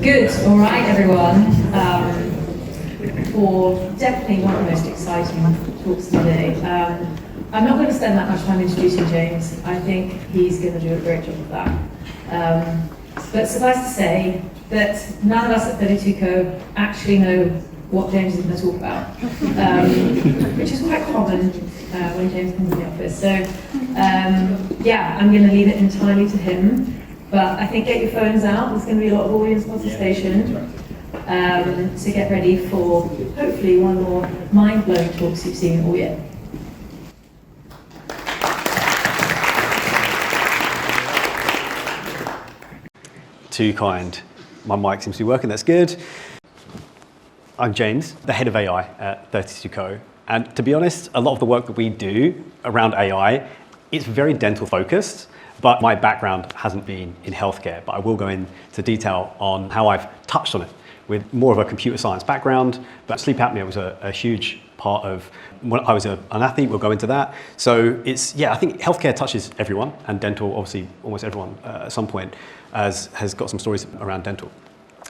Good, all right, everyone. For definitely one of the most exciting talks today. I'm not going to spend that much time introducing James. I think he's going to do a great job of that. But suffice to say that none of us at 32Co actually know what James is going to talk about, which is quite common when James comes in the office. So, yeah, I'm going to leave it entirely to him. But I think get your phones out. There's going to be a lot of audience participation. So get ready for hopefully one of the more mind-blowing talks you've seen all year. Too kind. My mic seems to be working, that's good. I'm James, the head of AI at 32Co. And to be honest, a lot of the work that we do around AI, it's very dental focused, but my background hasn't been in healthcare, but I will go into detail on how I've touched on it with more of a computer science background. But sleep apnea was a huge part of when I was an athlete. We'll go into that. So it's, yeah, I think healthcare touches everyone, and dental, obviously almost everyone at some point has got some stories around dental.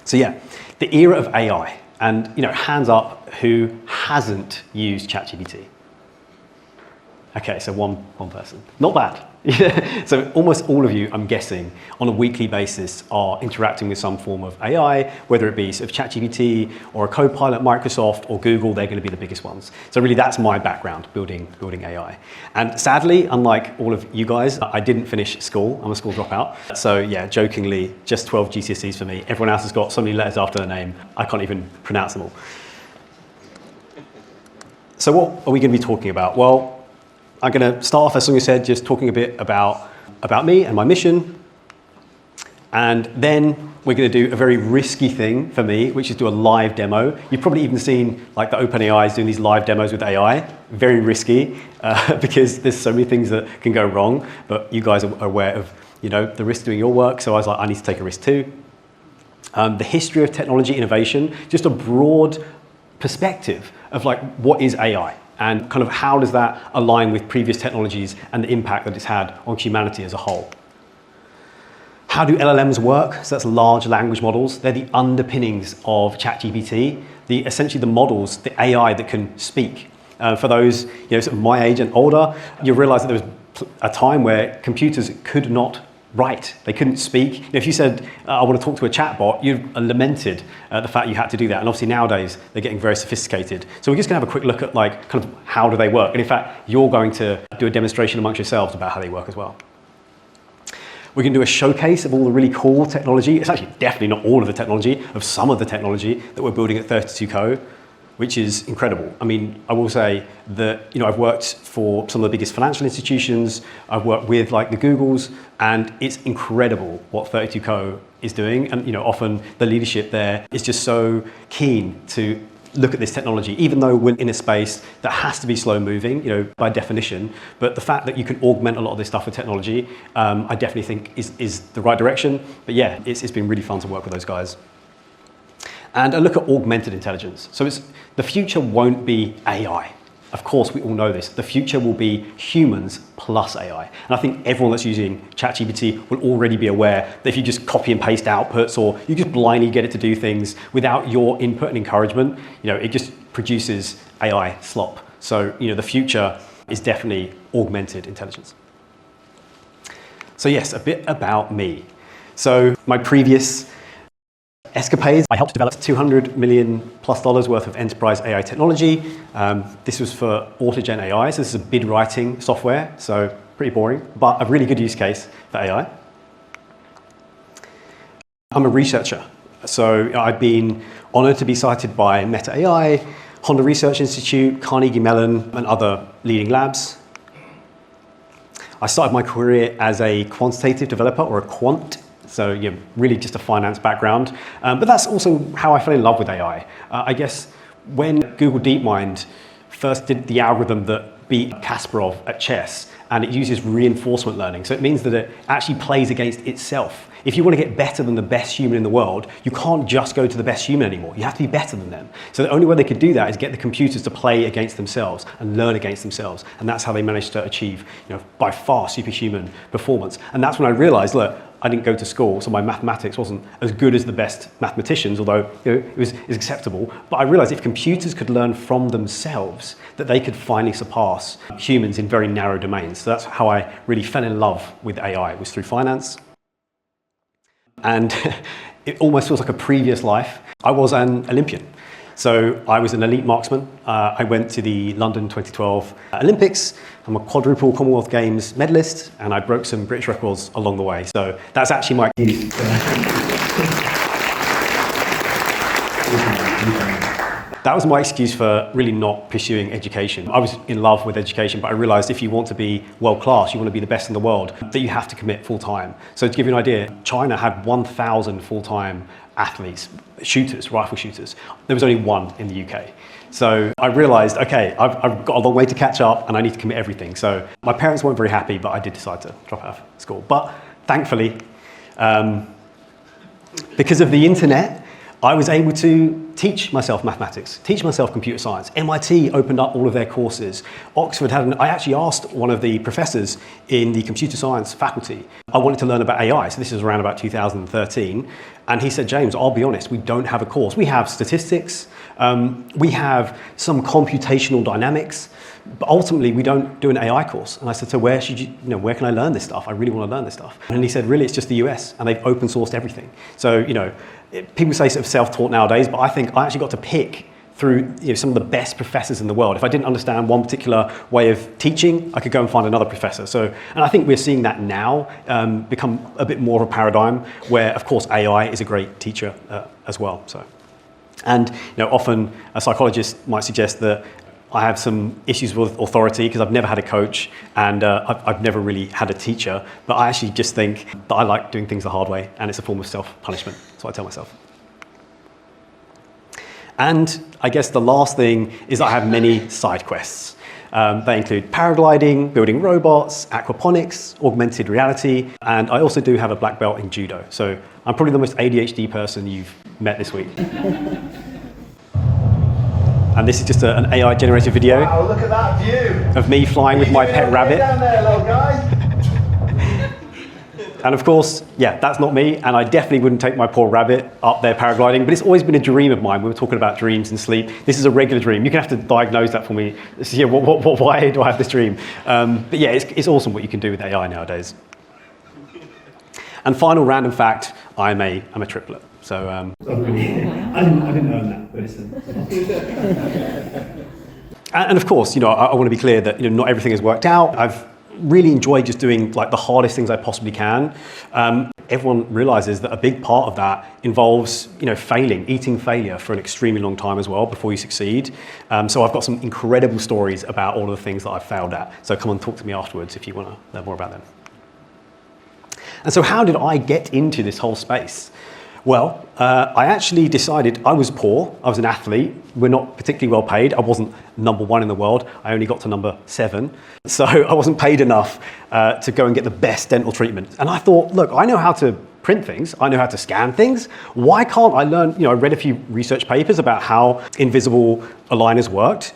So yeah, the era of AI, and hands up who hasn't used ChatGPT. Okay, so one person. Not bad. So almost all of you, I'm guessing, on a weekly basis are interacting with some form of AI, whether it be sort of ChatGPT or a Copilot, Microsoft or Google. They're going to be the biggest ones. So really that's my background, building AI. And sadly, unlike all of you guys, I didn't finish school. I'm a school dropout. So yeah, jokingly, just 12 GCSEs for me. Everyone else has got so many letters after their name, I can't even pronounce them all. So what are we going to be talking about? Well, I'm going to start off, as Sonia said, just talking a bit about me and my mission. And then we're going to do a very risky thing for me, which is do a live demo. You've probably even seen like the OpenAIs doing these live demos with AI. Very risky because there's so many things that can go wrong, but you guys are aware of the risk doing your work. So I was like, I need to take a risk too. The history of technology innovation, just a broad perspective of like what is AI? And kind of how does that align with previous technologies and the impact that it's had on humanity as a whole? How do LLMs work? So that's large language models. They're the underpinnings of ChatGPT, essentially the models, the AI that can speak. For those sort of my age and older, you realize that there was a time where computers could not write. They couldn't speak. If you said, I want to talk to a chatbot, you lamented the fact you had to do that. And obviously nowadays, they're getting very sophisticated. So we're just going to have a quick look at like kind of how do they work. And in fact, you're going to do a demonstration amongst yourselves about how they work as well. We're going to do a showcase of all the really cool technology. It's actually definitely not all of the technology, of some of the technology that we're building at 32Co, which is incredible. I mean, I will say that I've worked for some of the biggest financial institutions. I've worked with like the Googles, and it's incredible what 32Co is doing. And often the leadership there is just so keen to look at this technology, even though we're in a space that has to be slow moving, by definition. But the fact that you can augment a lot of this stuff with technology, I definitely think is the right direction. But yeah, it's been really fun to work with those guys. And a look at augmented intelligence. So the future won't be AI. Of course, we all know this. The future will be humans plus AI. And I think everyone that's using ChatGPT will already be aware that if you just copy and paste outputs, or you just blindly get it to do things without your input and encouragement, it just produces AI slop. So, the future is definitely augmented intelligence. So yes, a bit about me. So my previous escapades, I helped develop $200 million plus worth of enterprise AI technology. This was for AutoGen AI, so this is a bid writing software, so pretty boring, but a really good use case for AI. I'm a researcher, so I've been honored to be cited by Meta AI, Honda Research Institute, Carnegie Mellon, and other leading labs. I started my career as a quantitative developer, or a quant. So really just a finance background. But that's also how I fell in love with AI. I guess when Google DeepMind first did the algorithm that beat Kasparov at chess, and it uses reinforcement learning. So it means that it actually plays against itself. If you want to get better than the best human in the world, you can't just go to the best human anymore. You have to be better than them. So the only way they could do that is get the computers to play against themselves and learn against themselves. And that's how they managed to achieve, by far superhuman performance. And that's when I realized, look, I didn't go to school, so my mathematics wasn't as good as the best mathematicians, although it was acceptable. But I realized if computers could learn from themselves, that they could finally surpass humans in very narrow domains. So that's how I really fell in love with AI. It was through finance. And it almost feels like a previous life. I was an Olympian. So I was an elite marksman. I went to the London 2012 Olympics. I'm a quadruple Commonwealth Games medalist, and I broke some British records along the way. So that's actually my excuse. That was my excuse for really not pursuing education. I was in love with education, but I realized if you want to be world class, you want to be the best in the world, that you have to commit full time. So to give you an idea, China had 1,000 full-time athletes, shooters, rifle shooters. There was only one in the UK. So I realized, okay, I've got a long way to catch up and I need to commit everything. So my parents weren't very happy, but I did decide to drop out of school. But thankfully, because of the internet, I was able to teach myself mathematics, teach myself computer science. MIT opened up all of their courses. Oxford I actually asked one of the professors in the computer science faculty, I wanted to learn about AI. So this is around about 2013. And he said, James, I'll be honest, we don't have a course. We have statistics, we have some computational dynamics, but ultimately we don't do an AI course. And I said, so where can I learn this stuff? I really want to learn this stuff. And he said, really, it's just the US, and they've open sourced everything. So, people say sort of self-taught nowadays, but I think I actually got to pick through some of the best professors in the world. If I didn't understand one particular way of teaching, I could go and find another professor. So, and I think we're seeing that now become a bit more of a paradigm where, of course, AI is a great teacher as well. So, and often a psychologist might suggest that I have some issues with authority because I've never had a coach and I've never really had a teacher, but I actually just think that I like doing things the hard way and it's a form of self-punishment. That's what I tell myself. And I guess the last thing is I have many side quests. They include paragliding, building robots, aquaponics, augmented reality, and I also do have a black belt in judo. So I'm probably the most ADHD person you've met this week. And this is just an AI-generated video. Wow, look at that view of me flying with my pet rabbit. Down there, little guy. And of course, yeah, that's not me, and I definitely wouldn't take my poor rabbit up there paragliding, but it's always been a dream of mine. We were talking about dreams and sleep. This is a regular dream. You can have to diagnose that for me. So, yeah, why do I have this dream? But yeah, it's awesome what you can do with AI nowadays. And final random fact, I'm a triplet. So I didn't earn that, but it's and of course, I want to be clear that not everything has worked out. I've really enjoyed just doing like the hardest things I possibly can. Everyone realizes that a big part of that involves eating failure for an extremely long time as well before you succeed. So I've got some incredible stories about all of the things that I've failed at. So come and talk to me afterwards if you want to learn more about them. And so how did I get into this whole space? Well, I actually decided I was poor. I was an athlete. We're not particularly well paid. I wasn't #1 in the world. I only got to #7. So I wasn't paid enough to go and get the best dental treatment. And I thought, look, I know how to print things. I know how to scan things. Why can't I learn? I read a few research papers about how invisible aligners worked.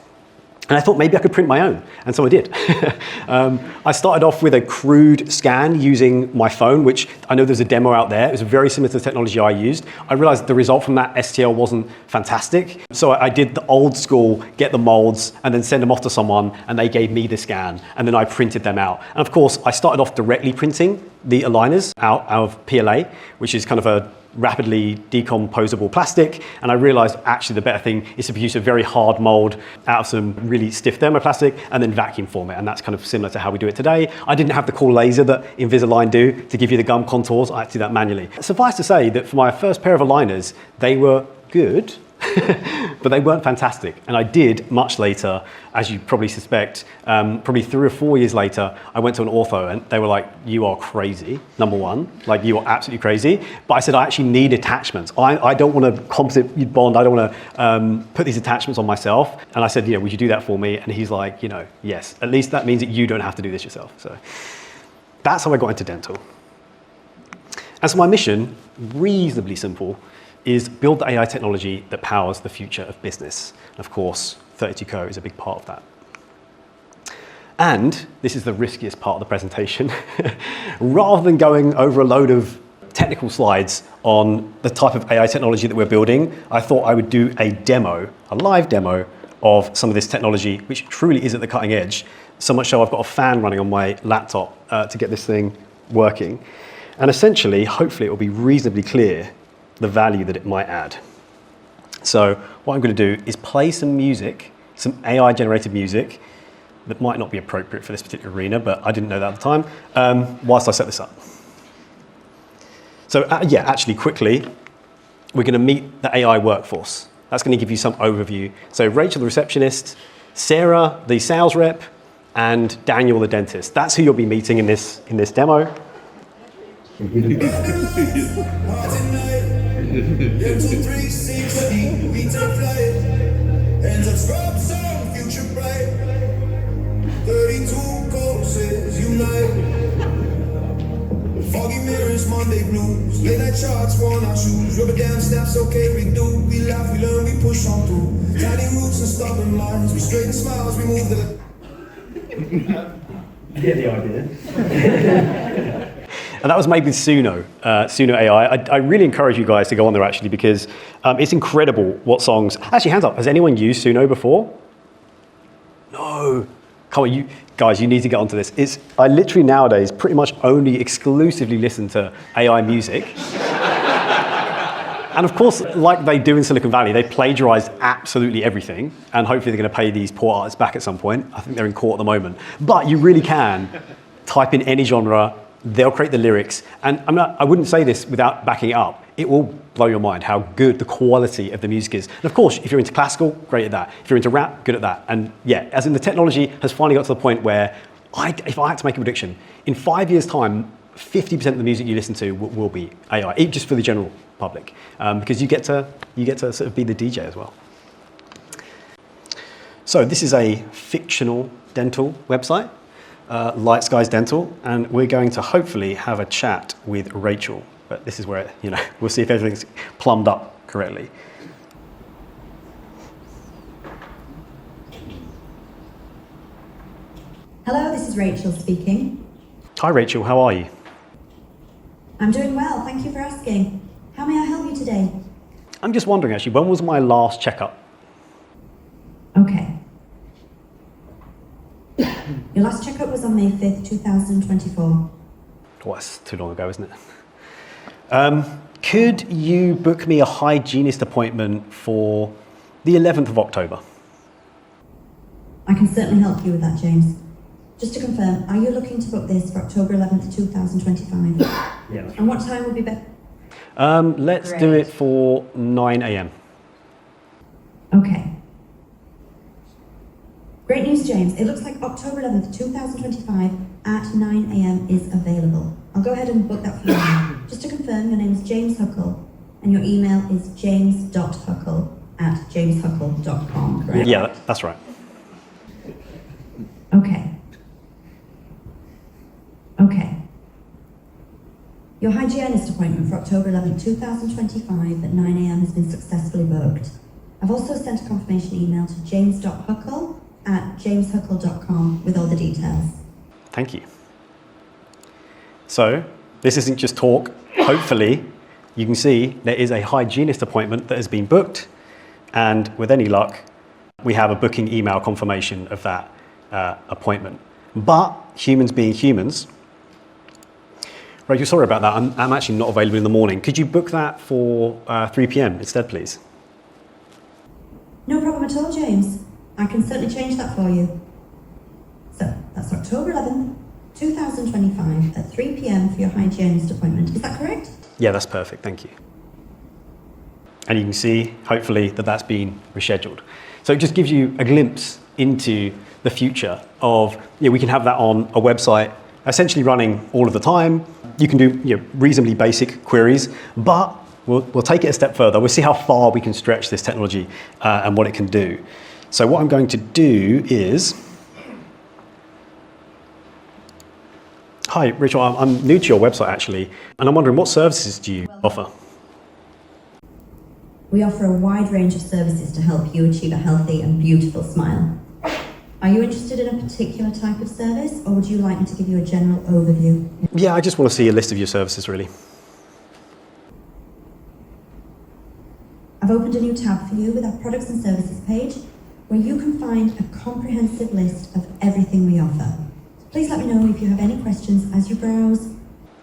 And I thought maybe I could print my own, and so I did. I started off with a crude scan using my phone, which I know there's a demo out there. It was very similar to the technology I used. I realized the result from that STL wasn't fantastic, so I did the old school, get the molds, and then send them off to someone, and they gave me the scan, and then I printed them out. And of course, I started off directly printing the aligners out of PLA, which is kind of a rapidly decomposable plastic, and I realized actually the better thing is to produce a very hard mold out of some really stiff thermoplastic and then vacuum form it, and that's kind of similar to how we do it today. I didn't have the cool laser that Invisalign do to give you the gum contours. I had to do that manually. Suffice to say that for my first pair of aligners, they were good, but they weren't fantastic. And I did much later, as you probably suspect, probably 3 or 4 years later, I went to an ortho and they were like, you are crazy, #1, like you are absolutely crazy. But I said, I actually need attachments. I don't want to composite bond, I don't want to put these attachments on myself. And I said, would you do that for me? And he's like, yes, at least that means that you don't have to do this yourself. So that's how I got into dental. And so my mission, reasonably simple, is build the AI technology that powers the future of business. And of course, 32Co is a big part of that. And this is the riskiest part of the presentation. Rather than going over a load of technical slides on the type of AI technology that we're building, I thought I would do a demo, a live demo of some of this technology, which truly is at the cutting edge. So much so I've got a fan running on my laptop to get this thing working. And essentially, hopefully it will be reasonably clear the value that it might add. So what I'm going to do is play some music, some AI generated music that might not be appropriate for this particular arena, but I didn't know that at the time, whilst I set this up. So yeah, actually quickly, we're going to meet the AI workforce. That's going to give you some overview. So Rachel, the receptionist, Sarah, the sales rep, and Daniel, the dentist. That's who you'll be meeting in this demo. Foggy mirrors, Monday blues. Late night charts, worn our shoes. Rubber down steps, okay, we do. We laugh, we learn, we push on through. Tiny roots and stubborn minds. We straighten smiles, we move the... Get the idea. And that was made with Suno, Suno AI. I really encourage you guys to go on there actually because it's incredible what songs... Actually, hands up, has anyone used Suno before? No. Come on, you guys, you need to get onto this. I literally nowadays pretty much only exclusively listen to AI music. And of course, like they do in Silicon Valley, they plagiarize absolutely everything. And hopefully they're going to pay these poor artists back at some point. I think they're in court at the moment. But you really can type in any genre, they'll create the lyrics. And I wouldn't say this without backing it up. It will blow your mind how good the quality of the music is. And of course, if you're into classical, great at that. If you're into rap, good at that. And yeah, as in the technology has finally got to the point where if I had to make a prediction, in 5 years' time, 50% of the music you listen to will be AI, just for the general public, because you get to sort of be the DJ as well. So this is a fictional dental website, Light Skies Dental, and we're going to hopefully have a chat with Rachel. But this is where, we'll see if everything's plumbed up correctly. Hello, this is Rachel speaking. Hi Rachel, how are you? I'm doing well, thank you for asking. How may I help you today? I'm just wondering actually, when was my last checkup? Okay. Your last checkup was on May 5th, 2024. Well, that's too long ago, isn't it? Could you book me a hygienist appointment for the 11th of October? I can certainly help you with that, James. Just to confirm, are you looking to book this for October 11th, 2025? Yeah. And what time would be better? Let's do it for 9 a.m. Okay. Great news, James. It looks like October 11th, 2025 at 9 a.m. is available. I'll go ahead and book that for you now. Just to confirm, your name is James Huckle and your email is james.huckle@jameshuckle.com, correct? Yeah, that's right. Okay. Okay. Your hygienist appointment for October 11th, 2025 at 9 a.m. has been successfully booked. I've also sent a confirmation email to james.huckle@jameshuckle.com with all the details. Thank you. So, this isn't just talk. Hopefully, you can see there is a hygienist appointment that has been booked, and with any luck, we have a booking email confirmation of that appointment. But humans being humans, Rachel, sorry about that. I'm actually not available in the morning. Could you book that for 3 p.m. instead, please? No problem at all, James. I can certainly change that for you. So, that's October 11th, 2025 at 3 p.m. for your hygienist appointment. Is that correct? Yeah, that's perfect. Thank you. And you can see, hopefully, that that's been rescheduled. So it just gives you a glimpse into the future of, we can have that on a website essentially running all of the time. You can do reasonably basic queries, but we'll take it a step further. We'll see how far we can stretch this technology and what it can do. So what I'm going to do is... Hi, Rachel, I'm new to your website actually, and I'm wondering what services do you offer? We offer a wide range of services to help you achieve a healthy and beautiful smile. Are you interested in a particular type of service, or would you like me to give you a general overview? Yeah, I just want to see a list of your services, really. I've opened a new tab for you with our products and services page, where you can find a comprehensive list of everything we offer. Please let me know if you have any questions as you browse.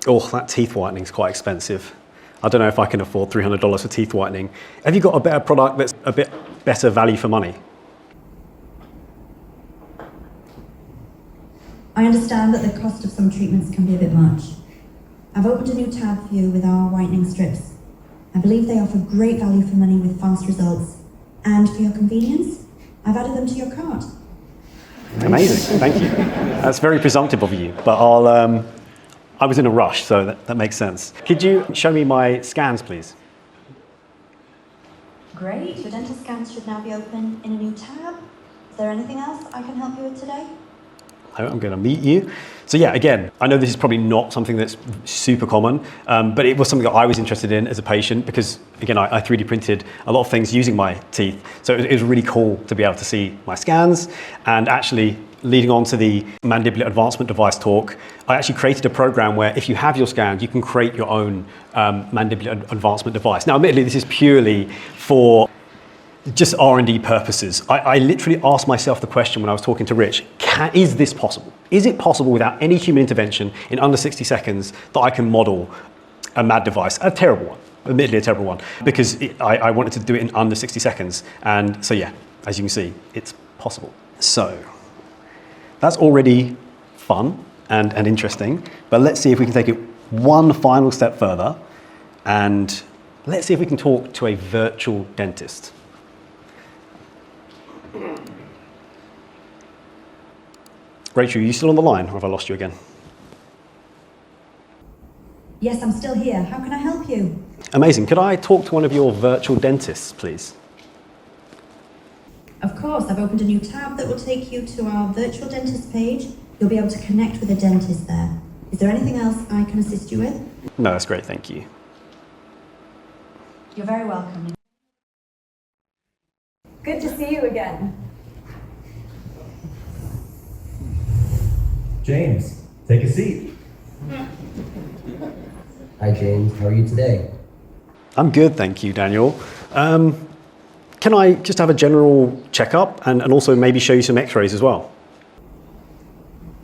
Oh, that teeth whitening is quite expensive. I don't know if I can afford $300 for teeth whitening. Have you got a better product that's a bit better value for money? I understand that the cost of some treatments can be a bit much. I've opened a new tab for you with our whitening strips. I believe they offer great value for money with fast results. And for your convenience, I've added them to your cart. Amazing, thank you. That's very presumptive of you, but I was in a rush, so that makes sense. Could you show me my scans, please? Great, your dental scans should now be open in a new tab. Is there anything else I can help you with today? I'm going to meet you. So yeah, again, I know this is probably not something that's super common, but it was something that I was interested in as a patient because, again, I 3D printed a lot of things using my teeth. So it was really cool to be able to see my scans. And actually, leading on to the mandibular advancement device talk, I actually created a program where if you have your scans, you can create your own mandibular advancement device. Now, admittedly, this is purely for just R&D purposes. I literally asked myself the question when I was talking to Rich, is this possible? Is it possible without any human intervention in under 60 seconds that I can model a MAD device? A terrible one, admittedly a terrible one, because I wanted to do it in under 60 seconds. And so yeah, as you can see, it's possible. So that's already fun and interesting, but let's see if we can take it one final step further and let's see if we can talk to a virtual dentist. Rachel, are you still on the line, or have I lost you again? Yes, I'm still here. How can I help you? Amazing. Could I talk to one of your virtual dentists, please? Of course, I've opened a new tab that will take you to our virtual dentist page. You'll be able to connect with a dentist there. Is there anything else I can assist you with? No, that's great, thank you. You're very welcome. Good to see you again. James, take a seat. Hi James, how are you today? I'm good, thank you, Daniel. Can I just have a general checkup and also maybe show you some x-rays as well?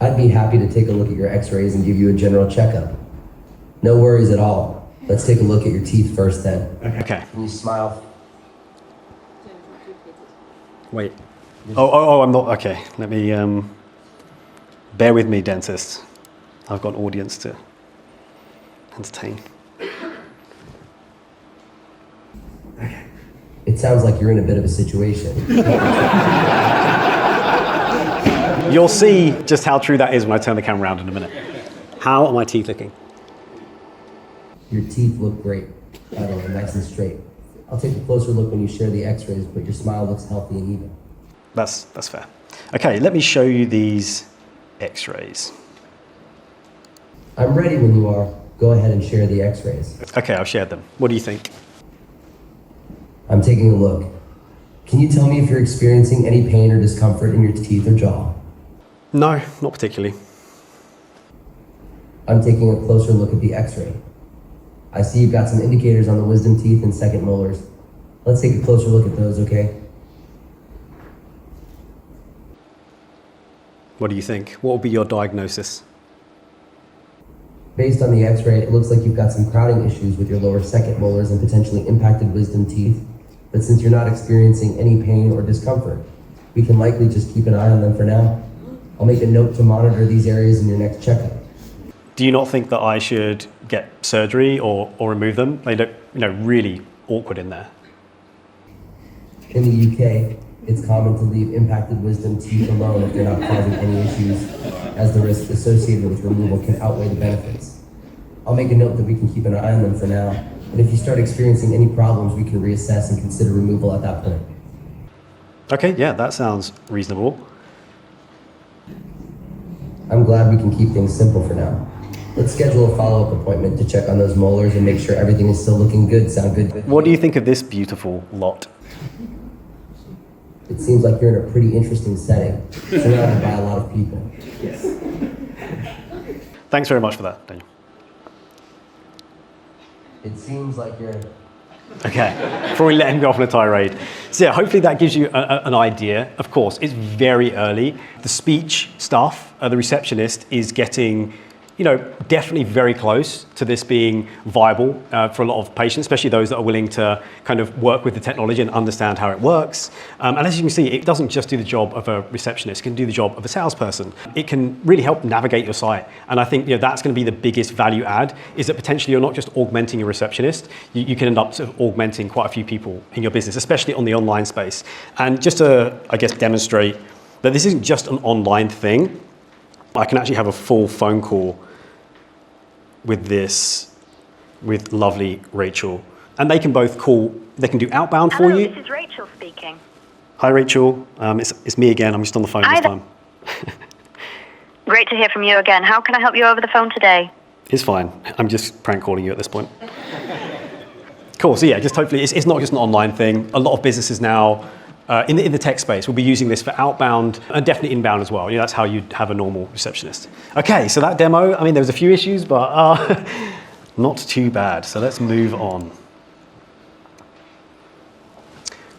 I'd be happy to take a look at your x-rays and give you a general checkup. No worries at all. Let's take a look at your teeth first then. Okay. Can you smile? Wait. Oh, I'm not, okay. Let me, bear with me, dentist. I've got an audience to entertain. It sounds like you're in a bit of a situation. You'll see just how true that is when I turn the camera around in a minute. How are my teeth looking? Your teeth look great, by the way, nice and straight. I'll take a closer look when you share the x-rays, but your smile looks healthy and even. That's fair. Okay, let me show you these x-rays. I'm ready when you are. Go ahead and share the x-rays. Okay, I've shared them. What do you think? I'm taking a look. Can you tell me if you're experiencing any pain or discomfort in your teeth or jaw? No, not particularly. I'm taking a closer look at the x-ray. I see you've got some indicators on the wisdom teeth and second molars. Let's take a closer look at those, okay? What do you think? What will be your diagnosis? Based on the x-ray, it looks like you've got some crowding issues with your lower second molars and potentially impacted wisdom teeth. But since you're not experiencing any pain or discomfort, we can likely just keep an eye on them for now. I'll make a note to monitor these areas in your next checkup. Do you not think that I should get surgery or remove them? They look, really awkward in there. In the UK, it's common to leave impacted wisdom teeth alone if they're not causing any issues, as the risk associated with removal can outweigh the benefits. I'll make a note that we can keep an eye on them for now, and if you start experiencing any problems, we can reassess and consider removal at that point. Okay, yeah, that sounds reasonable. I'm glad we can keep things simple for now. Let's schedule a follow-up appointment to check on those molars and make sure everything is still looking good. Sound good? What do you think of this beautiful lot? It seems like you're in a pretty interesting setting, surrounded by a lot of people. Thanks very much for that, Daniel. It seems like you're... Okay, before we let him go off on a tirade. So yeah, hopefully that gives you an idea. Of course, it's very early. The speech stuff, the receptionist is getting, definitely very close to this being viable for a lot of patients, especially those that are willing to kind of work with the technology and understand how it works. And as you can see, it doesn't just do the job of a receptionist, it can do the job of a salesperson. It can really help navigate your site. And I think that's going to be the biggest value add, is that potentially you're not just augmenting a receptionist, you can end up sort of augmenting quite a few people in your business, especially on the online space. And just to, I guess, demonstrate that this isn't just an online thing, I can actually have a full phone call with lovely Rachel. And they can both call, they can do outbound for you. Hello, this is Rachel speaking. Hi Rachel, it's me again, I'm just on the phone Hi this there. time. Great to hear from you again. How can I help you over the phone today? It's fine, I'm just prank calling you at this point. Cool, so yeah, just hopefully, it's not just an online thing. A lot of businesses now, in the tech space, will be using this for outbound and definitely inbound as well. That's how you'd have a normal receptionist. Okay, so that demo, there was a few issues, but not too bad. So let's move on.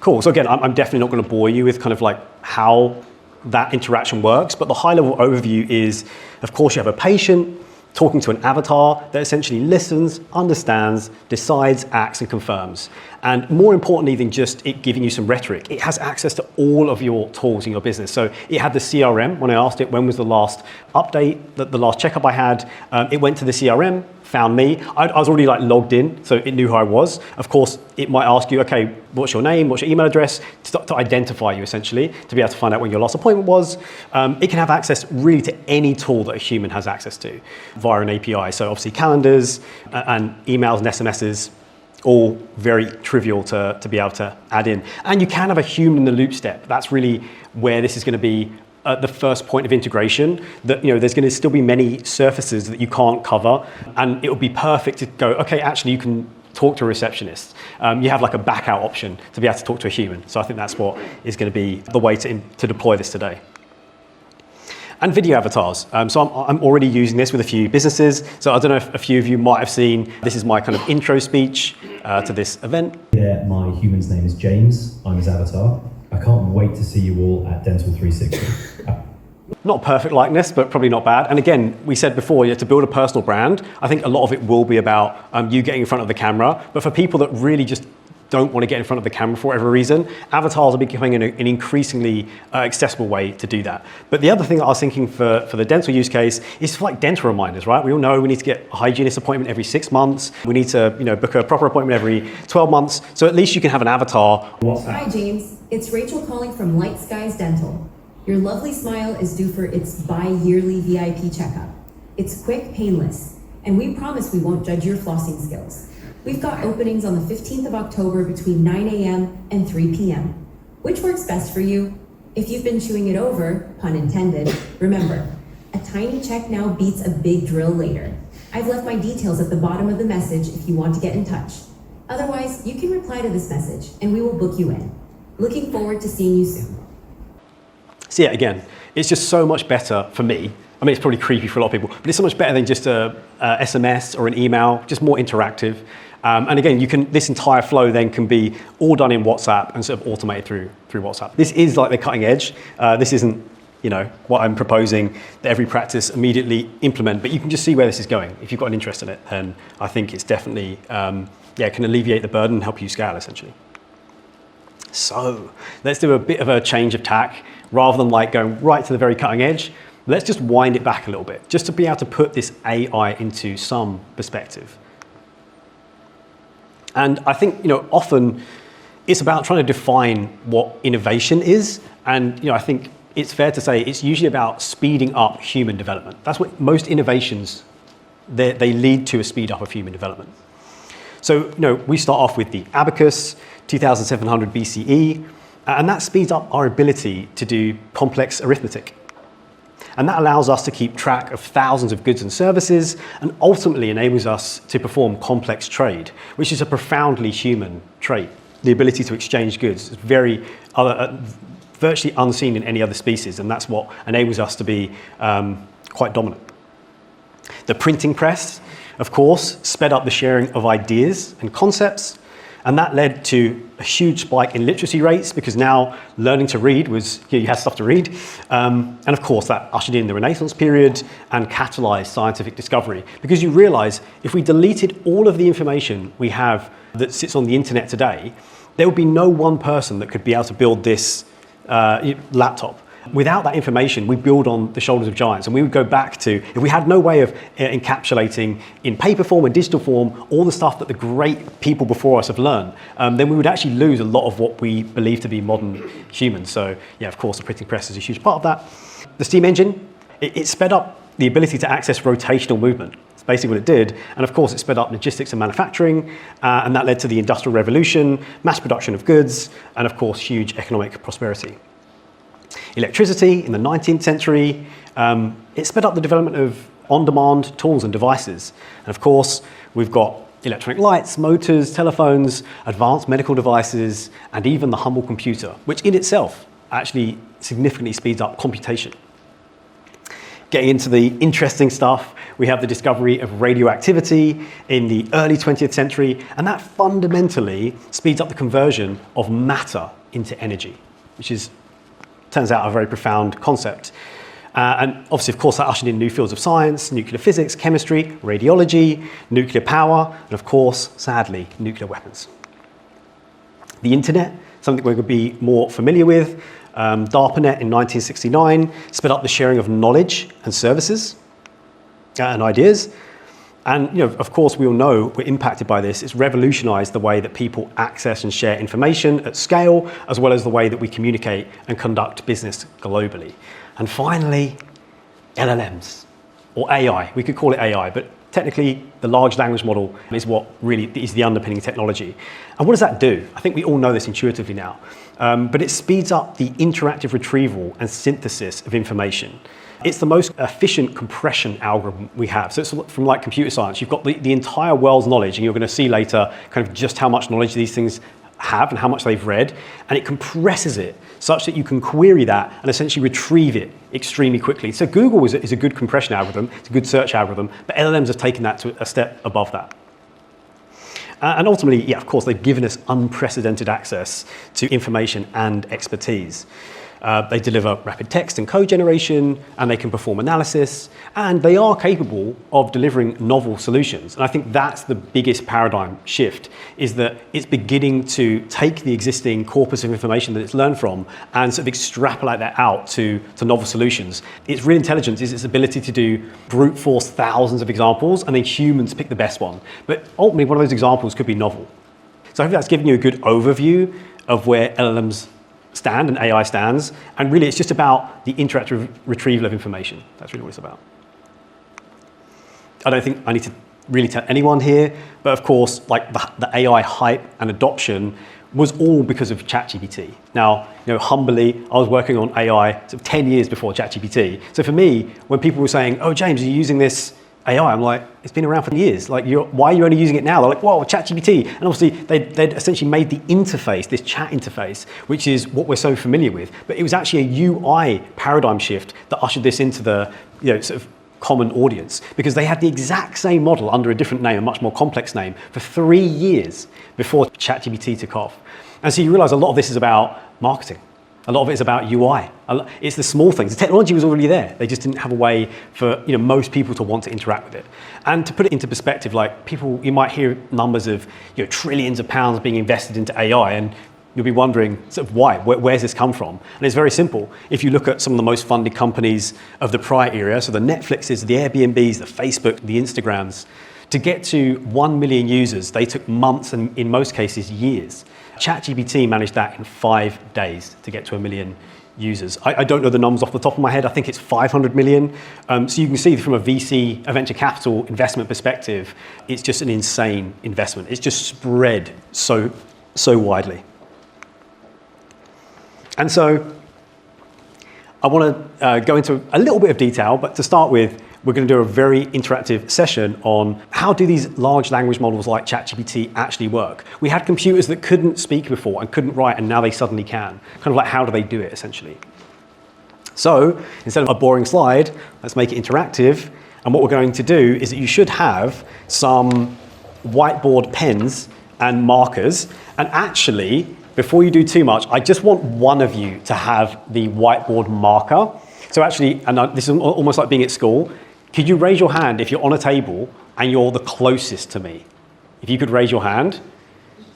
Cool, so again, I'm definitely not going to bore you with kind of like how that interaction works, but the high level overview is, of course, you have a patient talking to an avatar that essentially listens, understands, decides, acts, and confirms. And more importantly than just it giving you some rhetoric, it has access to all of your tools in your business. So it had the CRM. When I asked it when was the last update, the last checkup I had, it went to the CRM, found me. I was already logged in, so it knew who I was. Of course, it might ask you, okay, what's your name, what's your email address, to identify you essentially, to be able to find out when your last appointment was. It can have access really to any tool that a human has access to via an API. So obviously calendars and emails and SMSs, all very trivial to be able to add in. And you can have a human in the loop step. That's really where this is going to be the first point of integration, that there's going to still be many surfaces that you can't cover, and it would be perfect to go, okay, actually you can talk to a receptionist. You have like a back out option to be able to talk to a human. So I think that's what is going to be the way to deploy this today. And video avatars. So I'm already using this with a few businesses. So I don't know if a few of you might have seen, this is my kind of intro speech to this event. Yeah, my human's name is James. I'm his avatar. I can't wait to see you all at Dental 360. Not perfect likeness, but probably not bad. And again, we said before, to build a personal brand, I think a lot of it will be about you getting in front of the camera. But for people that really just don't want to get in front of the camera for whatever reason, avatars are becoming an increasingly accessible way to do that. But the other thing that I was thinking for the dental use case is for like dental reminders, right? We all know we need to get a hygienist appointment every 6 months. We need to book a proper appointment every 12 months. So at least you can have an avatar. Hi James, it's Rachel calling from Light Skies Dental. Your lovely smile is due for its bi-yearly VIP checkup. It's quick, painless, and we promise we won't judge your flossing skills. We've got openings on the 15th of October between 9 a.m. and 3 p.m. Which works best for you? If you've been chewing it over, pun intended, remember, a tiny check now beats a big drill later. I've left my details at the bottom of the message if you want to get in touch. Otherwise, you can reply to this message and we will book you in. Looking forward to seeing you soon. So yeah, again, it's just so much better for me. I mean, it's probably creepy for a lot of people, but it's so much better than just a SMS or an email, just more interactive. And again, this entire flow then can be all done in WhatsApp and sort of automated through WhatsApp. This is like the cutting edge. This isn't, what I'm proposing that every practice immediately implement, but you can just see where this is going. If you've got an interest in it, then I think it's definitely, can alleviate the burden and help you scale essentially. So let's do a bit of a change of tack. Rather than like going right to the very cutting edge, let's just wind it back a little bit, just to be able to put this AI into some perspective. And I think, often it's about trying to define what innovation is. And, I think it's fair to say it's usually about speeding up human development. That's what most innovations, they lead to a speed up of human development. So, we start off with the abacus, 2700 BCE, and that speeds up our ability to do complex arithmetic. And that allows us to keep track of thousands of goods and services and ultimately enables us to perform complex trade, which is a profoundly human trait. The ability to exchange goods is very virtually unseen in any other species, and that's what enables us to be quite dominant. The printing press, of course, sped up the sharing of ideas and concepts, and that led to a huge spike in literacy rates because now learning to read was, you had stuff to read. And of course, that ushered in the Renaissance period and catalyzed scientific discovery because you realize if we deleted all of the information we have that sits on the internet today, there would be no one person that could be able to build this laptop. Without that information, we build on the shoulders of giants, and we would go back to, if we had no way of encapsulating in paper form and digital form all the stuff that the great people before us have learned, then we would actually lose a lot of what we believe to be modern humans. So yeah, of course, the printing press is a huge part of that. The steam engine, it sped up the ability to access rotational movement. It's basically what it did. And of course, it sped up logistics and manufacturing, and that led to the Industrial Revolution, mass production of goods, and of course, huge economic prosperity. Electricity in the 19th century, it sped up the development of on-demand tools and devices. And of course, we've got electronic lights, motors, telephones, advanced medical devices, and even the humble computer, which in itself actually significantly speeds up computation. Getting into the interesting stuff, we have the discovery of radioactivity in the early 20th century, and that fundamentally speeds up the conversion of matter into energy, which is turns out a very profound concept. And obviously, of course, that ushered in new fields of science, nuclear physics, chemistry, radiology, nuclear power, and of course, sadly, nuclear weapons. The internet, something we're going to be more familiar with. DARPANET in 1969 sped up the sharing of knowledge and services and ideas. And of course, we all know we're impacted by this. It's revolutionized the way that people access and share information at scale, as well as the way that we communicate and conduct business globally. And finally, LLMs, or AI. We could call it AI, but technically, the large language model is what really is the underpinning technology. And what does that do? I think we all know this intuitively now. But it speeds up the interactive retrieval and synthesis of information. It's the most efficient compression algorithm we have. So it's from like computer science. You've got the entire world's knowledge, and you're going to see later kind of just how much knowledge these things have and how much they've read, and it compresses it such that you can query that and essentially retrieve it extremely quickly. So Google is a good compression algorithm, it's a good search algorithm, but LLMs have taken that to a step above that. And ultimately, yeah, of course, they've given us unprecedented access to information and expertise. They deliver rapid text and code generation, and they can perform analysis, and they are capable of delivering novel solutions. And I think that's the biggest paradigm shift, is that it's beginning to take the existing corpus of information that it's learned from and sort of extrapolate that out to novel solutions. Its real intelligence is its ability to do brute force thousands of examples, and then humans pick the best one. But ultimately, one of those examples could be novel. So I hope that's given you a good overview of where LLMs stand and AI stands, and really it's just about the interactive retrieval of information. That's really what it's about. I don't think I need to really tell anyone here, but of course, like the AI hype and adoption was all because of ChatGPT. Now, humbly, I was working on AI sort of 10 years before ChatGPT. So for me, when people were saying, "Oh, James, are you using this AI?" I'm like, it's been around for years. Like, why are you only using it now? They're like, whoa, ChatGPT. And obviously, they'd essentially made the interface, this chat interface, which is what we're so familiar with. But it was actually a UI paradigm shift that ushered this into the sort of common audience, because they had the exact same model under a different name, a much more complex name, for 3 years before ChatGPT took off. And so you realize a lot of this is about marketing. A lot of it is about UI. It's the small things. The technology was already there. They just didn't have a way for most people to want to interact with it. And to put it into perspective, like people, you might hear numbers of trillions of pounds being invested into AI, and you'll be wondering sort of why. Where's this come from? And it's very simple. If you look at some of the most funded companies of the prior era, so the Netflixes, the Airbnbs, the Facebook, the Instagrams, to get to 1 million users, they took months and in most cases years. ChatGPT managed that in 5 days to get to 1 million users. I don't know the numbers off the top of my head. I think it's 500 million. So you can see from a VC, a venture capital investment perspective, it's just an insane investment. It's just spread so widely. And so I want to go into a little bit of detail, but to start with, we're going to do a very interactive session on how do these large language models like ChatGPT actually work. We had computers that couldn't speak before and couldn't write, and now they suddenly can. Kind of like, how do they do it, essentially? So instead of a boring slide, let's make it interactive. And what we're going to do is that you should have some whiteboard pens and markers. And actually, before you do too much, I just want one of you to have the whiteboard marker. So actually, and this is almost like being at school, could you raise your hand if you're on a table and you're the closest to me? If you could raise your hand.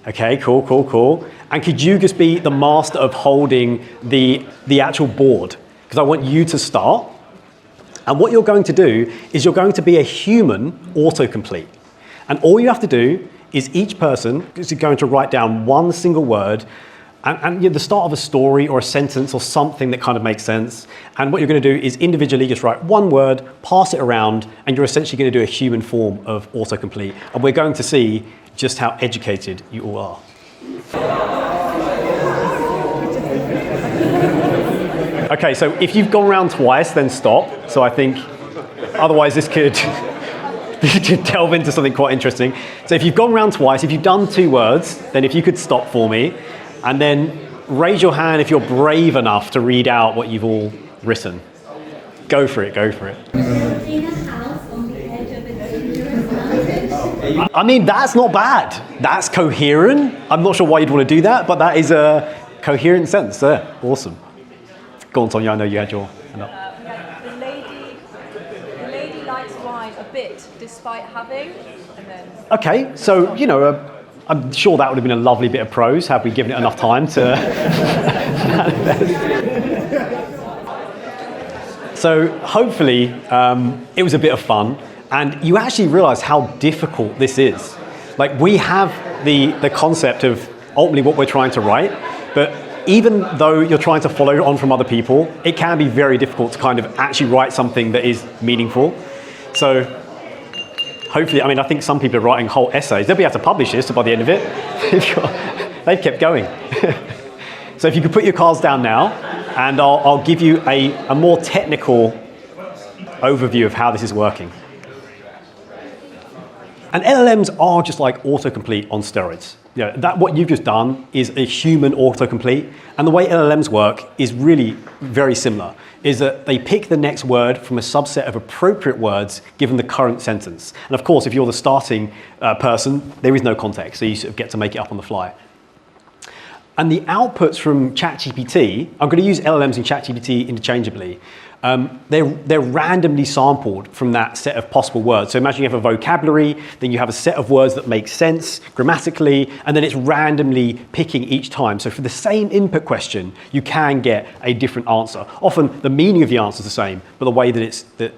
Okay, cool, cool, cool. And could you just be the master of holding the actual board? Because I want you to start. And what you're going to do is you're going to be a human autocomplete. And all you have to do is each person is going to write down one single word and the start of a story or a sentence or something that kind of makes sense. And what you're going to do is individually just write one word, pass it around, and you're essentially going to do a human form of autocomplete. And we're going to see just how educated you all are. Okay, so if you've gone round twice, then stop. So I think otherwise this could delve into something quite interesting. So if you've gone round twice, if you've done 2 words, then if you could stop for me, and then raise your hand if you're brave enough to read out what you've all written. Go for it, go for it. I mean, that's not bad. That's coherent. I'm not sure why you'd want to do that, but that is a coherent sentence there. Awesome. Go on, Tonya, I know you had your hand up. The lady likes wine a bit, despite having, and then... Okay, so, you know, I'm sure that would have been a lovely bit of prose had we given it enough time to So hopefully it was a bit of fun, and you actually realize how difficult this is. Like, we have the concept of ultimately what we're trying to write, but even though you're trying to follow on from other people, it can be very difficult to kind of actually write something that is meaningful. So hopefully, I mean, I think some people are writing whole essays. They'll be able to publish this by the end of it. They've kept going. So if you could put your cards down now, and I'll give you a more technical overview of how this is working. And LLMs are just like autocomplete on steroids. You know, that what you've just done is a human autocomplete, and the way LLMs work is really very similar, is that they pick the next word from a subset of appropriate words given the current sentence. And of course, if you're the starting person, there is no context, so you sort of get to make it up on the fly. And the outputs from ChatGPT, I'm going to use LLMs and ChatGPT interchangeably. They're randomly sampled from that set of possible words. So imagine you have a vocabulary, then you have a set of words that make sense grammatically, and then it's randomly picking each time. So for the same input question, you can get a different answer. Often the meaning of the answer is the same, but the way that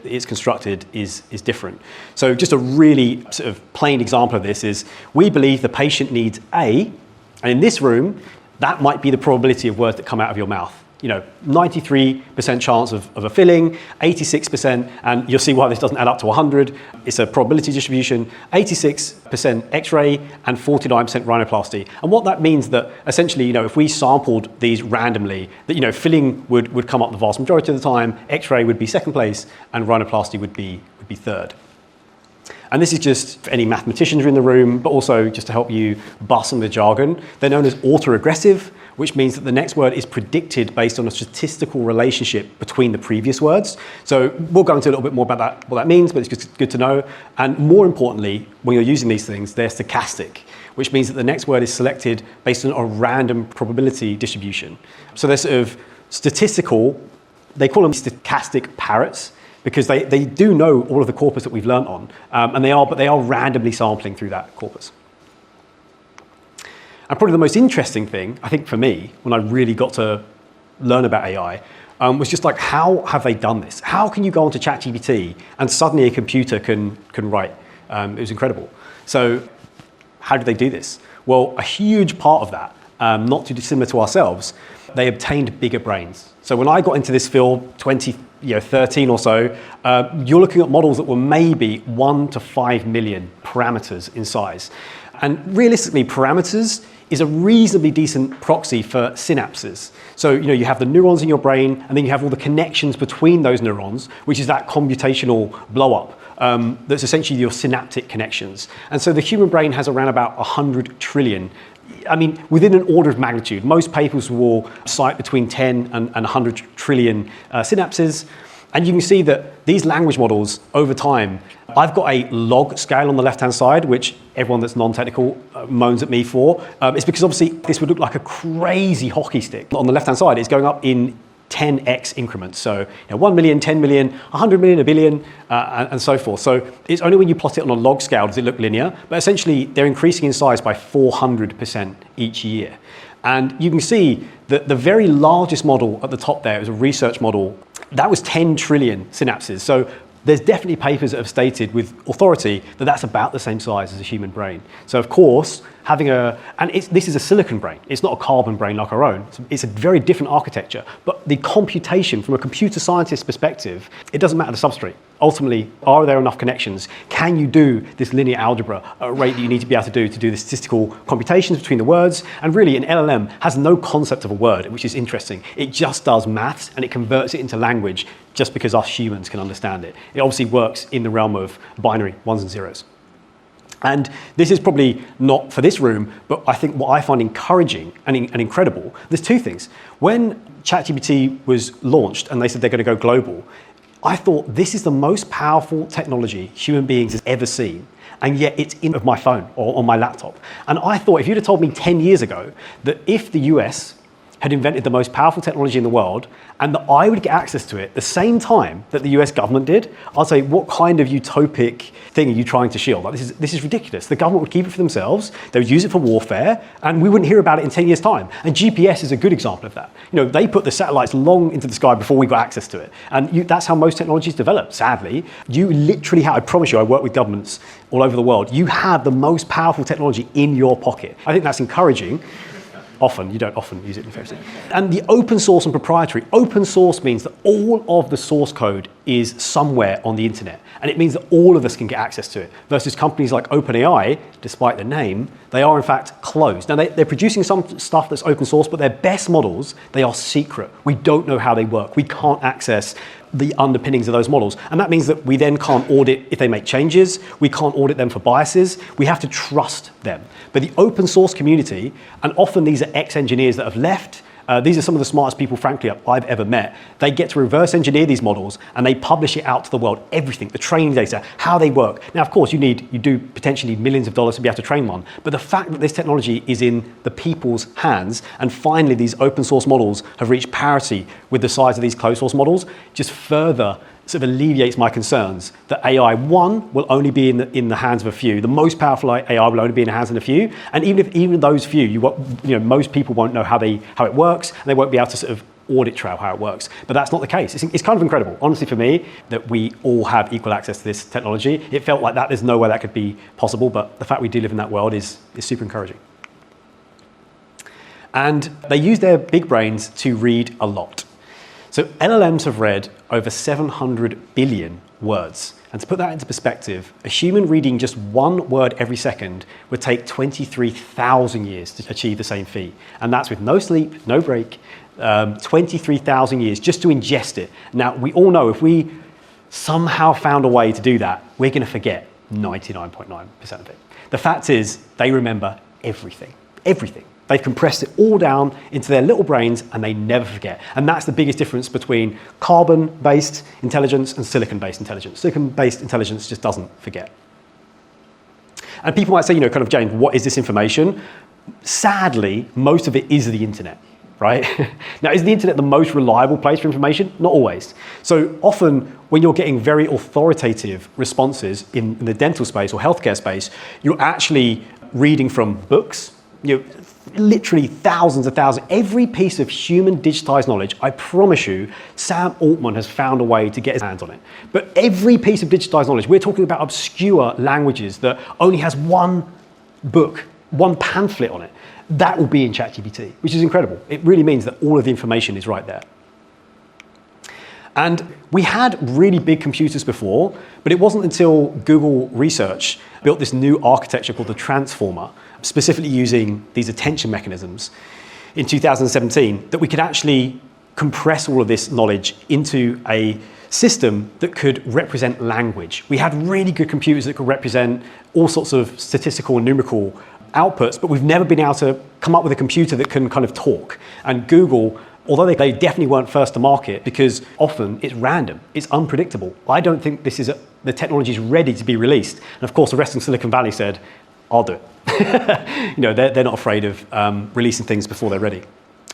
it's constructed is different. So just a really sort of plain example of this is, we believe the patient needs A, and in this room, that might be the probability of words that come out of your mouth. You know, 93% chance of a filling, 86%, and you'll see why this doesn't add up to 100. It's a probability distribution, 86% X-ray and 49% rhinoplasty. And what that means that essentially, you know, if we sampled these randomly, that, you know, filling would come up the vast majority of the time, X-ray would be second place, and rhinoplasty would be third. And this is just for any mathematicians in the room, but also just to help you bust some of the jargon. They're known as autoregressive, which means that the next word is predicted based on a statistical relationship between the previous words. So we'll go into a little bit more about that, what that means, but it's just good to know. And more importantly, when you're using these things, they're stochastic, which means that the next word is selected based on a random probability distribution. So they're sort of statistical, they call them stochastic parrots, because they do know all of the corpus that we've learned on, but they are randomly sampling through that corpus. And probably the most interesting thing, I think for me, when I really got to learn about AI, was just like, how have they done this? How can you go onto ChatGPT and suddenly a computer can write? It was incredible. So how did they do this? Well, a huge part of that, not too dissimilar to ourselves, they obtained bigger brains. So when I got into this field 2013 or so, you're looking at models that were maybe 1 to 5 million parameters in size. And realistically, parameters is a reasonably decent proxy for synapses. So, you have the neurons in your brain, and then you have all the connections between those neurons, which is that computational blow-up. That's essentially your synaptic connections. And so the human brain has around about 100 trillion. I mean, within an order of magnitude. Most papers will cite between 10 and 100 trillion synapses. And you can see that these language models, over time, I've got a log scale on the left-hand side, which everyone that's non-technical moans at me for. It's because obviously this would look like a crazy hockey stick. On the left-hand side, it's going up in 10x increments. So 1 million, 10 million, 100 million, a billion, and so forth. So it's only when you plot it on a log scale does it look linear, but essentially they're increasing in size by 400% each year. And you can see that the very largest model at the top there is a research model. That was 10 trillion synapses. So there's definitely papers that have stated with authority that that's about the same size as a human brain. So of course, this is a silicon brain. It's not a carbon brain like our own. It's a very different architecture. But the computation from a computer scientist perspective, it doesn't matter the substrate. Ultimately, are there enough connections? Can you do this linear algebra at a rate that you need to be able to do the statistical computations between the words? And really, an LLM has no concept of a word, which is interesting. It just does maths and it converts it into language just because us humans can understand it. It obviously works in the realm of binary ones and zeros. And this is probably not for this room, but I think what I find encouraging and incredible, there's two things. When ChatGPT was launched and they said they're going to go global, I thought this is the most powerful technology human beings has ever seen. And yet it's in my phone or on my laptop. And I thought if you'd have told me 10 years ago that if the US had invented the most powerful technology in the world and that I would get access to it the same time that the US government did, I'd say, what kind of utopic thing are you trying to shield? Like, this is ridiculous. The government would keep it for themselves, they would use it for warfare, and we wouldn't hear about it in 10 years' time. And GPS is a good example of that. They put the satellites long into the sky before we got access to it. And that's how most technologies develop, sadly. You literally have, I promise you, I work with governments all over the world, you have the most powerful technology in your pocket. I think that's encouraging. You don't often use it in fairness. And the open source and proprietary. Open source means that all of the source code is somewhere on the internet. And it means that all of us can get access to it. Versus companies like OpenAI, despite the name, they are in fact closed. Now they're producing some stuff that's open source, but their best models, they are secret. We don't know how they work. We can't access the underpinnings of those models. And that means that we then can't audit if they make changes. We can't audit them for biases. We have to trust them. But the open source community, and often these are ex-engineers that have left, these are some of the smartest people, frankly, I've ever met. They get to reverse engineer these models and they publish it out to the world, everything, the training data, how they work. Now, of course, you do potentially millions of dollars to be able to train one, but the fact that this technology is in the people's hands, and finally these open source models have reached parity with the size of these closed source models, just further sort of alleviates my concerns that AI, one, will only be in the hands of a few. The most powerful AI will only be in the hands of a few. And even those few, most people won't know how it works, and they won't be able to sort of audit trail how it works. But that's not the case. It's kind of incredible, honestly, for me, that we all have equal access to this technology. It felt like that. There's no way that could be possible, but the fact we do live in that world is super encouraging. And they use their big brains to read a lot. So LLMs have read over 700 billion words. And to put that into perspective, a human reading just one word every second would take 23,000 years to achieve the same feat. And that's with no sleep, no break, 23,000 years just to ingest it. Now, we all know if we somehow found a way to do that, we're going to forget 99.9% of it. The fact is, they remember everything, everything. They've compressed it all down into their little brains and they never forget. And that's the biggest difference between carbon-based intelligence and silicon-based intelligence. Silicon-based intelligence just doesn't forget. And people might say, James, what is this information? Sadly, most of it is the internet, right? Now, is the internet the most reliable place for information? Not always. So often, when you're getting very authoritative responses in the dental space or healthcare space, you're actually reading from books, literally thousands of thousands. Every piece of human digitized knowledge, I promise you, Sam Altman has found a way to get his hands on it. But every piece of digitized knowledge, we're talking about obscure languages that only has one book, one pamphlet on it. That will be in ChatGPT, which is incredible. It really means that all of the information is right there. And we had really big computers before, but it wasn't until Google Research built this new architecture called the Transformer, specifically using these attention mechanisms in 2017, that we could actually compress all of this knowledge into a system that could represent language. We had really good computers that could represent all sorts of statistical and numerical outputs, but we've never been able to come up with a computer that can kind of talk. And Google, although they definitely weren't first to market, because often it's random, it's unpredictable. I don't think the technology is ready to be released. And of course, the rest of Silicon Valley said, I'll do it. They're not afraid of releasing things before they're ready.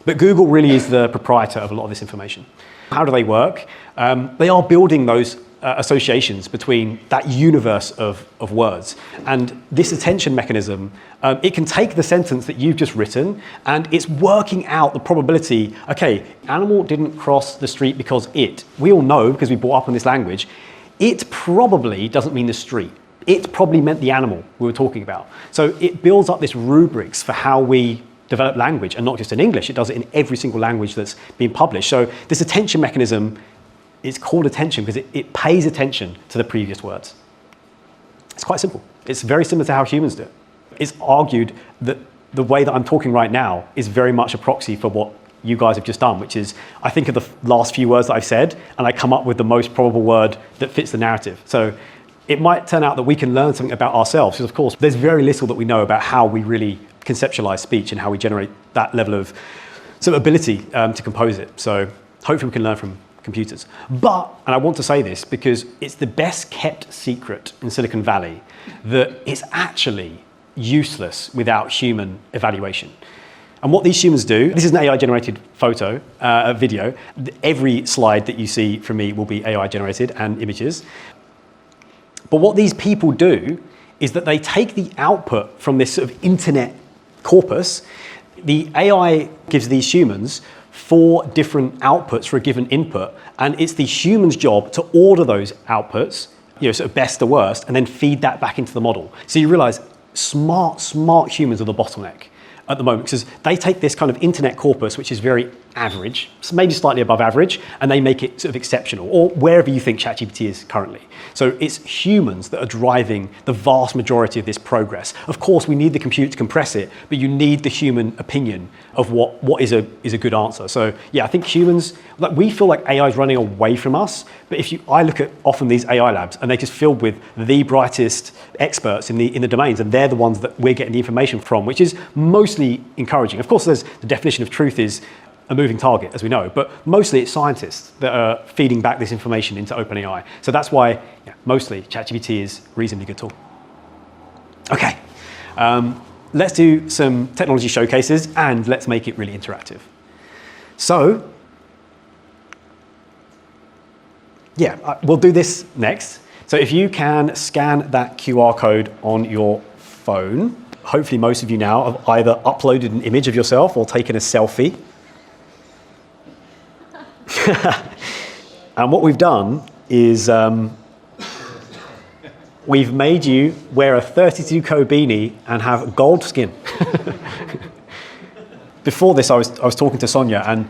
But Google really is the proprietor of a lot of this information. How do they work? They are building those associations between that universe of words. And this attention mechanism, it can take the sentence that you've just written and it's working out the probability, okay, animal didn't cross the street because it. We all know, because we brought up in this language, it probably doesn't mean the street. It probably meant the animal we were talking about. So it builds up this rubrics for how we develop language, and not just in English, it does it in every single language that's being published. So this attention mechanism is called attention because it pays attention to the previous words. It's quite simple. It's very similar to how humans do it. It's argued that the way that I'm talking right now is very much a proxy for what you guys have just done, which is I think of the last few words that I've said and I come up with the most probable word that fits the narrative. So it might turn out that we can learn something about ourselves, because of course there's very little that we know about how we really conceptualize speech and how we generate that level of sort of ability to compose it. So hopefully we can learn from computers. But, and I want to say this because it's the best kept secret in Silicon Valley, that it's actually useless without human evaluation. And what these humans do, this is an AI generated photo, video. Every slide that you see from me will be AI generated and images. But what these people do is that they take the output from this sort of internet corpus. The AI gives these humans 4 different outputs for a given input, and it's the human's job to order those outputs, sort of best to worst, and then feed that back into the model. So you realize smart humans are the bottleneck at the moment, because they take this kind of internet corpus, which is very average, maybe slightly above average, and they make it sort of exceptional, or wherever you think ChatGPT is currently. So it's humans that are driving the vast majority of this progress. Of course, we need the computer to compress it, but you need the human opinion of what is a good answer. So yeah, I think humans, we feel like AI is running away from us, but I look at often these AI labs, and they're just filled with the brightest experts in the domains, and they're the ones that we're getting the information from, which is mostly encouraging. Of course, the definition of truth is a moving target, as we know, but mostly it's scientists that are feeding back this information into OpenAI. So that's why, mostly ChatGPT is a reasonably good tool. Okay, let's do some technology showcases and let's make it really interactive. So, we'll do this next. So if you can scan that QR code on your phone, hopefully most of you now have either uploaded an image of yourself or taken a selfie. And what we've done is we've made you wear a 32Co beanie and have gold skin. Before this, I was talking to Sonia, and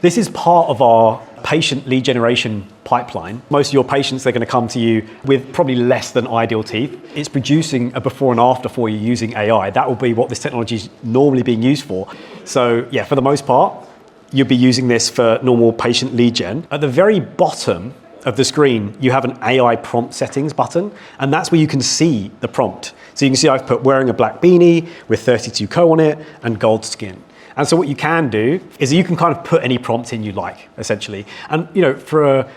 this is part of our patient lead generation pipeline. Most of your patients, they're going to come to you with probably less than ideal teeth. It's producing a before and after for you using AI. That will be what this technology is normally being used for. So yeah, for the most part, you'll be using this for normal patient lead gen. At the very bottom of the screen, you have an AI prompt settings button, and that's where you can see the prompt. So you can see I've put wearing a black beanie with 32Co on it and gold skin. And so what you can do is you can kind of put any prompt in you like, essentially. And for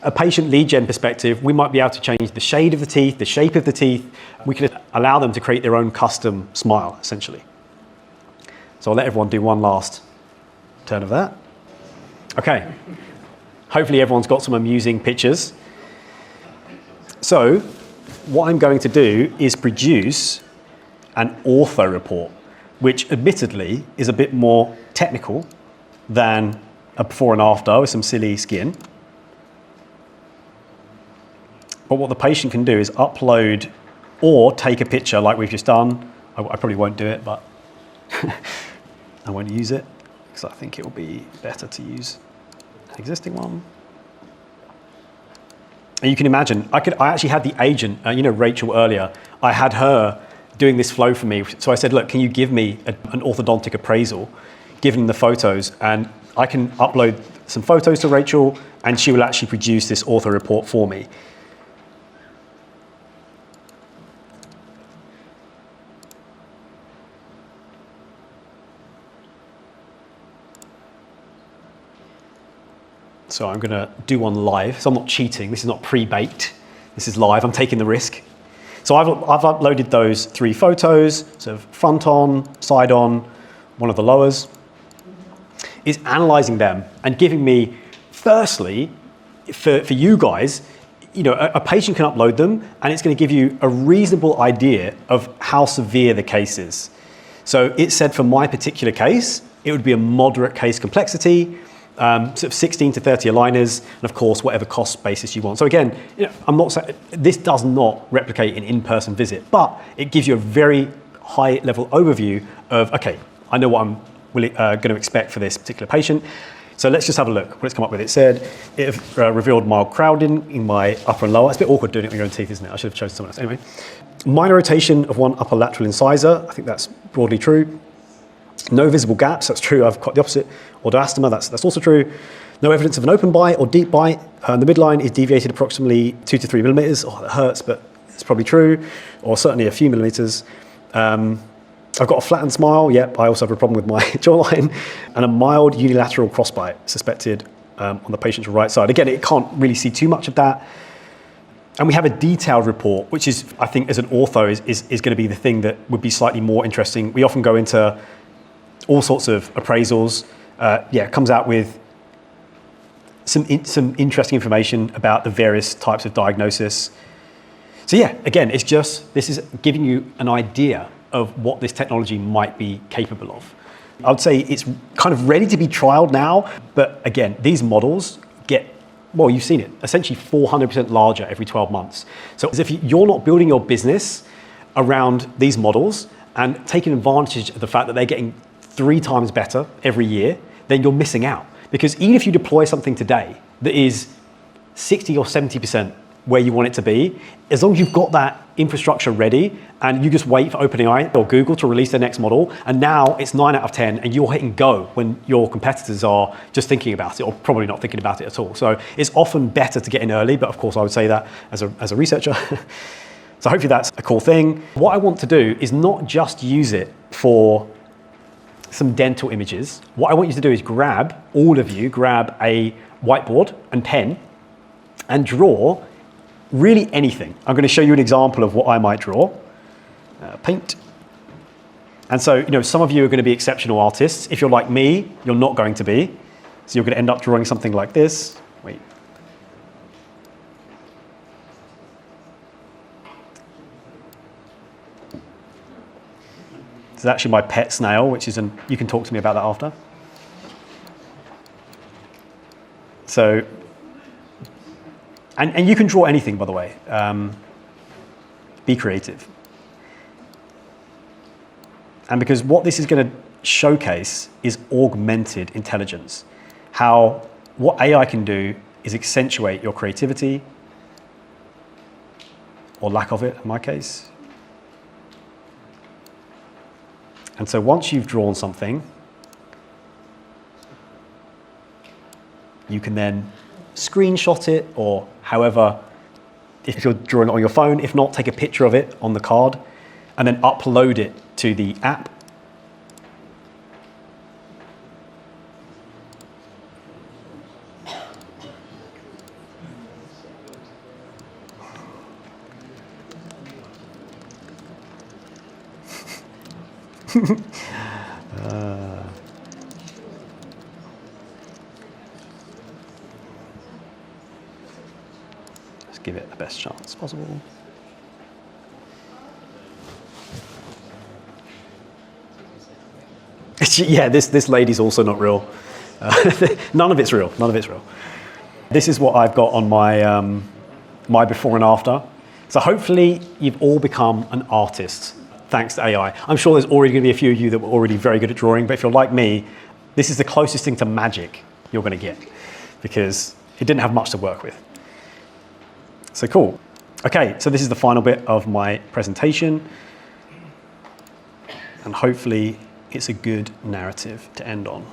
a patient lead gen perspective, we might be able to change the shade of the teeth, the shape of the teeth. We can allow them to create their own custom smile, essentially. So I'll let everyone do one last turn of that. Okay. Hopefully everyone's got some amusing pictures. So what I'm going to do is produce an ortho report, which admittedly is a bit more technical than a before and after with some silly skin. But what the patient can do is upload or take a picture like we've just done. I probably won't do it, but I won't use it because I think it will be better to use an existing one. And you can imagine, I actually had the agent, Rachel earlier, I had her doing this flow for me. So I said, look, can you give me an orthodontic appraisal, given the photos, and I can upload some photos to Rachel, and she will actually produce this ortho report for me. So I'm going to do one live. So I'm not cheating. This is not pre-baked. This is live. I'm taking the risk. So I've uploaded those 3 photos, so front on, side on, one of the lowers. Is analyzing them and giving me, firstly, for you guys, a patient can upload them and it's going to give you a reasonable idea of how severe the case is. So it said for my particular case, it would be a moderate case complexity, sort of 16 to 30 aligners, and of course, whatever cost basis you want. So again, I'm not saying this does not replicate an in-person visit, but it gives you a very high level overview of, okay, I know what I'm going to expect for this particular patient. So let's just have a look what it's come up with. It said it revealed mild crowding in my upper and lower. It's a bit awkward doing it on your own teeth, isn't it? I should have chosen someone else. Anyway, minor rotation of one upper lateral incisor. I think that's broadly true. No visible gaps. That's true. I've got the opposite. Or diastema. That's also true. No evidence of an open bite or deep bite. The midline is deviated approximately 2 to 3 millimeters. Oh, that hurts, but it's probably true. Or certainly a few millimeters. I've got a flattened smile. Yep, I also have a problem with my jawline, and a mild unilateral crossbite suspected on the patient's right side. Again, it can't really see too much of that. And we have a detailed report, which is, I think, as an ortho, is going to be the thing that would be slightly more interesting. We often go into all sorts of appraisals. It comes out with some interesting information about the various types of diagnosis. So yeah, again, this is giving you an idea of what this technology might be capable of. I would say it's kind of ready to be trialed now, but again, these models get, well, you've seen it, essentially 400% larger every 12 months. So as if you're not building your business around these models and taking advantage of the fact that they're getting 3 times better every year, then you're missing out. Because even if you deploy something today that is 60 or 70% where you want it to be, as long as you've got that infrastructure ready and you just wait for OpenAI or Google to release their next model, and now it's 9 out of 10 and you're hitting go when your competitors are just thinking about it or probably not thinking about it at all. So it's often better to get in early, but of course I would say that as a researcher. So hopefully that's a cool thing. What I want to do is not just use it for some dental images. What I want you to do is grab a whiteboard and pen and draw really anything. I'm going to show you an example of what I might draw. Paint. And so, some of you are going to be exceptional artists. If you're like me, you're not going to be. So you're going to end up drawing something like this. Wait. This is actually my pet snail, which is you can talk to me about that after. So, and you can draw anything, by the way. Be creative. And because what this is going to showcase is augmented intelligence. What AI can do is accentuate your creativity, or lack of it in my case. And so once you've drawn something, you can then screenshot it, or however, if you're drawing it on your phone, if not, take a picture of it on the card and then upload it to the app. Let's give it the best chance possible. Yeah, this lady's also not real. None of it's real. None of it's real. This is what I've got on my my before and after. So hopefully you've all become an artist thanks to AI. I'm sure there's already going to be a few of you that were already very good at drawing, but if you're like me, this is the closest thing to magic you're going to get because it didn't have much to work with. So cool. Okay, so this is the final bit of my presentation. and hopefully it's a good narrative to end on.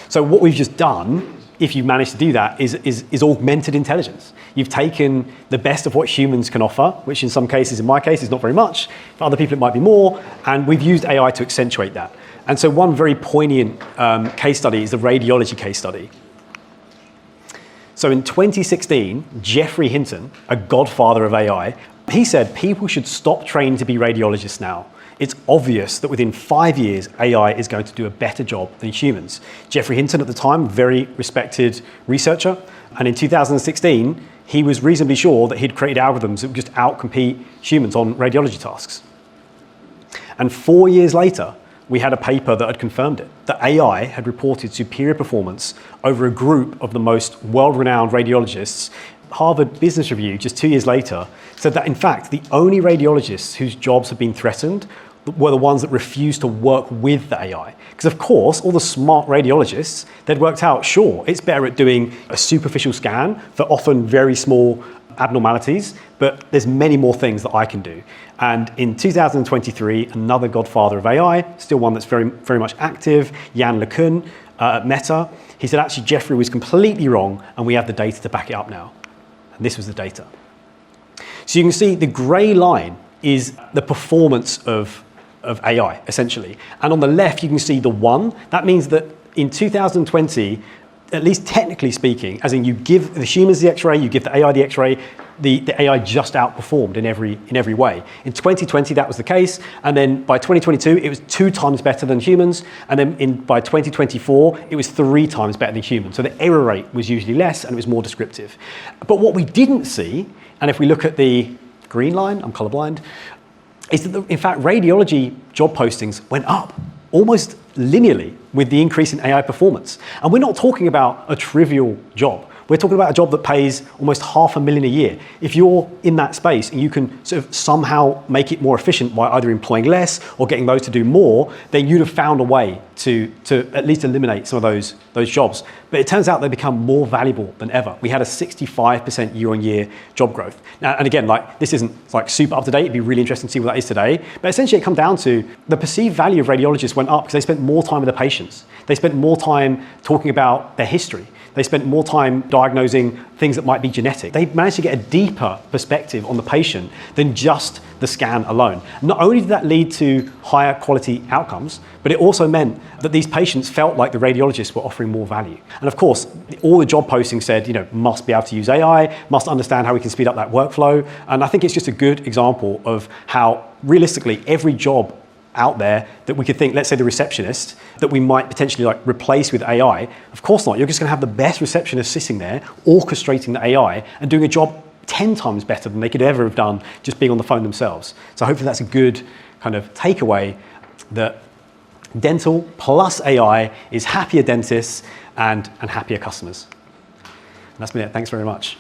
So what we've just done, if you manage to do that, is augmented intelligence. You've taken the best of what humans can offer, which in some cases, in my case, is not very much. For other people, it might be more. And we've used AI to accentuate that. And so one very poignant case study is the radiology case study. So in 2016, Geoffrey Hinton, a godfather of AI, he said people should stop training to be radiologists now. It's obvious that within 5 years, AI is going to do a better job than humans. Geoffrey Hinton at the time, very respected researcher, and in 2016, he was reasonably sure that he'd created algorithms that would just outcompete humans on radiology tasks. And 4 years later, we had a paper that had confirmed it, that AI had reported superior performance over a group of the most world-renowned radiologists. Harvard Business Review, just 2 years later, said that in fact, the only radiologists whose jobs had been threatened were the ones that refused to work with the AI. Because of course, all the smart radiologists, they'd worked out, sure, it's better at doing a superficial scan for often very small abnormalities, but there's many more things that I can do. And in 2023, another godfather of AI, still one that's very, very much active, Yann LeCun at Meta, he said actually Geoffrey was completely wrong and we have the data to back it up now. And this was the data. So you can see the gray line is the performance of AI, essentially. And on the left, you can see the 1. That means that in 2020, at least technically speaking, as in you give the humans the X-ray, you give the AI the X-ray, the AI just outperformed in every way. In 2020, that was the case. And then by 2022, it was 2 times better than humans. And then by 2024, it was 3 times better than humans. So the error rate was usually less and it was more descriptive. But what we didn't see, and if we look at the green line, I'm colorblind, is that in fact, radiology job postings went up almost linearly with the increase in AI performance. And we're not talking about a trivial job. We're talking about a job that pays almost $500,000 a year. If you're in that space and you can sort of somehow make it more efficient by either employing less or getting those to do more, then you'd have found a way to at least eliminate some of those jobs. But it turns out they become more valuable than ever. We had a 65% year-on-year job growth. Now, and again, like this isn't like super up to date. It'd be really interesting to see what that is today. But essentially, it comes down to the perceived value of radiologists went up because they spent more time with the patients. They spent more time talking about their history. They spent more time diagnosing things that might be genetic. They managed to get a deeper perspective on the patient than just the scan alone. Not only did that lead to higher quality outcomes, but it also meant that these patients felt like the radiologists were offering more value. And of course, all the job postings said, must be able to use AI, must understand how we can speed up that workflow. And I think it's just a good example of how realistically every job out there that we could think, let's say the receptionist, that we might potentially replace with AI. Of course not. You're just going to have the best receptionist sitting there, orchestrating the AI and doing a job 10 times better than they could ever have done just being on the phone themselves. So hopefully that's a good kind of takeaway that dental plus AI is happier dentists and happier customers. And that's been it. Thanks very much.